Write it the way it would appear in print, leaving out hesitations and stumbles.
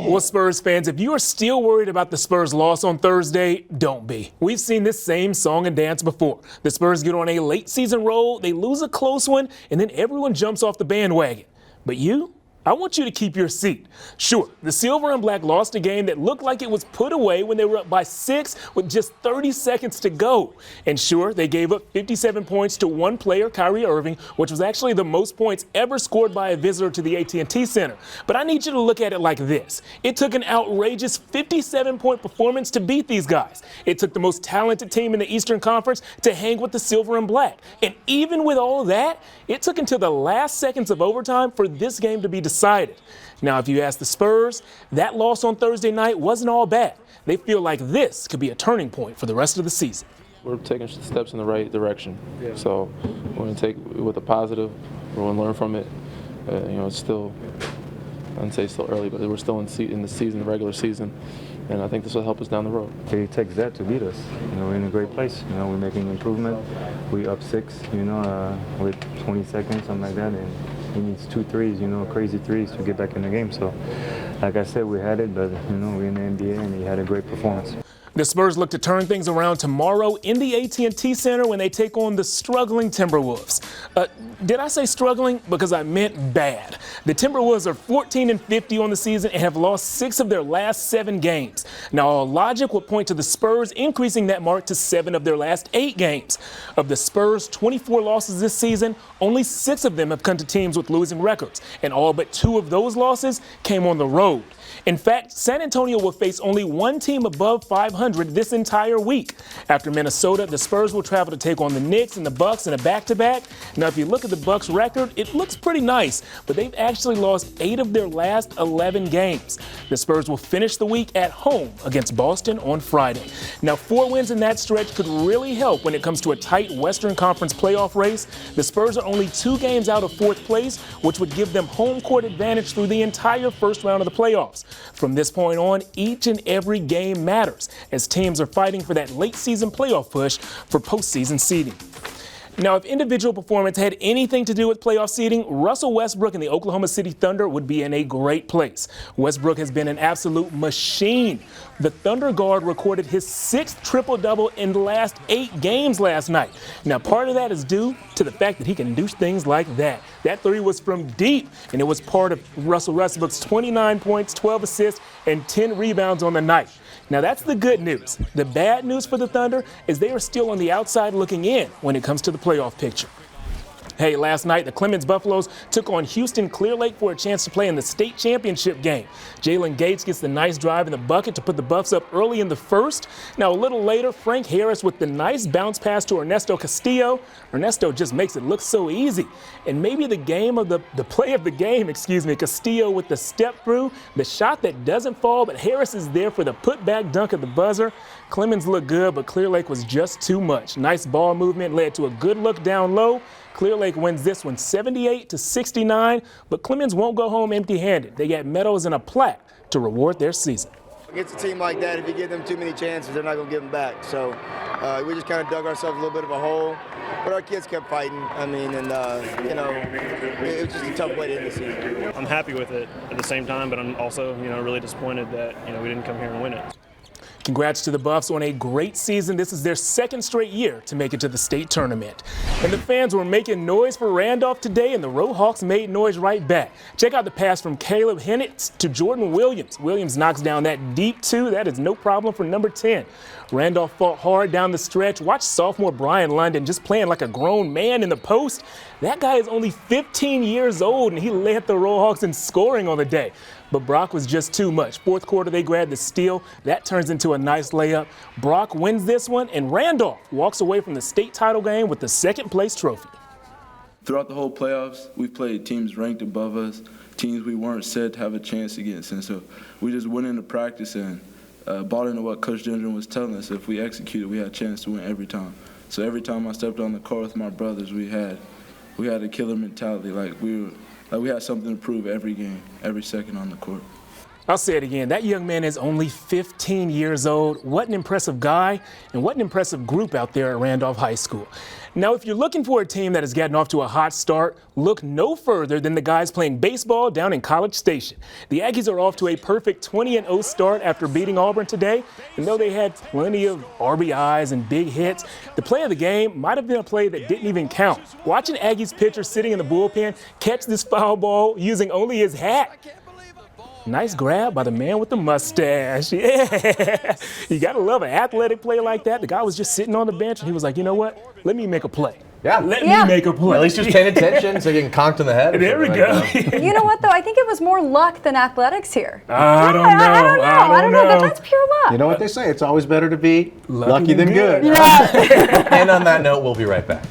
Well, Spurs fans, if you are still worried about the Spurs' loss on Thursday, don't be. We've seen this same song and dance before. The Spurs get on a late season roll, they lose a close one, and then everyone jumps off the bandwagon. But you? I want you to keep your seat. Sure, the Silver and Black lost a game that looked like it was put away when they were up by 6 with just 30 seconds to go. And sure, they gave up 57 points to one player, Kyrie Irving, which was actually the most points ever scored by a visitor to the AT&T Center. But I need you to look at it like this. It took an outrageous 57-point performance to beat these guys. It took the most talented team in the Eastern Conference to hang with the Silver and Black. And even with all of that, it took until the last seconds of overtime for this game to be decided. Now, if you ask the Spurs, that loss on Thursday night wasn't all bad. They feel like this could be a turning point for the rest of the season. We're taking steps in the right direction. Yeah. So we're going to take it with a positive. We're going to learn from it. It's still, I wouldn't say it's still early, but we're still in the season, the regular season. And I think this will help us down the road. It takes that to beat us. We're in a great place. We're making improvement. We up 6, with 20 seconds, something like that. And he needs 2 threes, crazy threes to get back in the game. So, like I said, we had it, but, we're in the NBA, and he had a great performance. The Spurs look to turn things around tomorrow in the AT&T Center when they take on the struggling Timberwolves. Did I say struggling? Because I meant bad. The Timberwolves are 14-50 on the season and have lost 6 of their last 7 games. Now, all logic would point to the Spurs increasing that mark to 7 of their last 8 games. Of the Spurs' 24 losses this season, only 6 of them have come to teams with losing records, and all but 2 of those losses came on the road. In fact, San Antonio will face only one team above 500 this entire week. After Minnesota, the Spurs will travel to take on the Knicks and the Bucks in a back-to-back. Now, if you look at the Bucks' record, it looks pretty nice, but they've actually lost 8 of their last 11 games. The Spurs will finish the week at home against Boston on Friday. Now, 4 wins in that stretch could really help when it comes to a tight Western Conference playoff race. The Spurs are only 2 games out of 4th place, which would give them home court advantage through the entire first round of the playoffs. From this point on, each and every game matters as teams are fighting for that late season playoff push for postseason seeding. Now, if individual performance had anything to do with playoff seeding, Russell Westbrook and the Oklahoma City Thunder would be in a great place. Westbrook has been an absolute machine. The Thunder guard recorded his 6th triple-double in the last 8 games last night. Now, part of that is due to the fact that he can do things like that. That 3 was from deep, and it was part of Russell Westbrook's 29 points, 12 assists, and 10 rebounds on the night. Now, that's the good news. The bad news for the Thunder is they are still on the outside looking in when it comes to the playoff picture. Hey, last night, the Clemens Buffaloes took on Houston Clear Lake for a chance to play in the state championship game. Jalen Gates gets the nice drive in the bucket to put the Buffs up early in the first. Now, a little later, Frank Harris with the nice bounce pass to Ernesto Castillo. Ernesto just makes it look so easy. And maybe the play of the game, Castillo with the step through, the shot that doesn't fall, but Harris is there for the putback dunk at the buzzer. Clemens looked good, but Clear Lake was just too much. Nice ball movement led to a good look down low. Clear Lake wins this one 78-69, but Clemens won't go home empty-handed. They got medals and a plaque to reward their season. Against a team like that, if you give them too many chances, they're not going to give them back. So we just kind of dug ourselves a little bit of a hole, but our kids kept fighting. It was just a tough way to end the season. I'm happy with it at the same time, but I'm also, really disappointed that, we didn't come here and win it. Congrats to the Buffs on a great season. This is their 2nd straight year to make it to the state tournament. And the fans were making noise for Randolph today, and the Roadhawks made noise right back. Check out the pass from Caleb Hennett to Jordan Williams. Williams knocks down that deep 2. That is no problem for number 10. Randolph fought hard down the stretch. Watch sophomore Brian London just playing like a grown man in the post. That guy is only 15 years old, and he led the Roadhawks in scoring on the day. But Brock was just too much. 4th quarter, they grabbed the steal. That turns into a nice layup. Brock wins this one, and Randolph walks away from the state title game with the 2nd place trophy. Throughout the whole playoffs, we've played teams ranked above us, teams we weren't said to have a chance against. And so we just went into practice and bought into what Coach Gendron was telling us. If we executed, we had a chance to win every time. So every time I stepped on the court with my brothers, we had a killer mentality. We had something to prove every game, every second on the court. I'll say it again. That young man is only 15 years old. What an impressive guy, and what an impressive group out there at Randolph High School. Now, if you're looking for a team that has gotten off to a hot start, look no further than the guys playing baseball down in College Station. The Aggies are off to a perfect 20-0 start after beating Auburn today. And though they had plenty of RBIs and big hits, the play of the game might have been a play that didn't even count. Watch an Aggies pitcher sitting in the bullpen catch this foul ball using only his hat. Nice grab by the man with the mustache. Yeah. You got to love an athletic play like that. The guy was just sitting on the bench, and he was like, you know what? Let me make a play. Yeah. Let me make a play. At least he was paying attention, so getting conked in the head. There we go. You know what, though? I think it was more luck than athletics here. I don't know. I don't know. That's pure luck. You know what they say? It's always better to be lucky than good. Yeah. And on that note, we'll be right back.